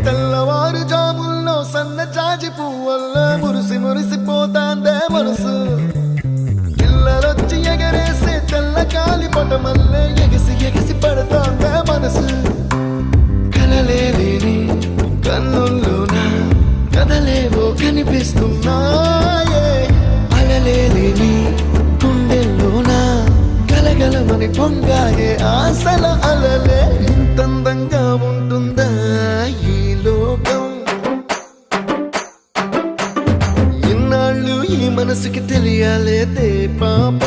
తెల్లవారు జాముల్లో సన్న జాజి పువ్వల్ల మురిసిపోతాందే మనసు పిల్లలొచ్చి ఎగరేసే తెల్ల కాలి పటమల్లే ఎగిసి పడతాందే మనసు కలలేని కన్నుల్లోన కదలేవో కనిపిస్తున్నాయే అలలేని గుండెల్లోన గలగలమని పొంగాయే ఆశల అలలే ఇంతందంగా ఉంటుందా ఈ లోకం ఇన్నాళ్ళు ఈ మనసుకి తెలియాలేదే పాప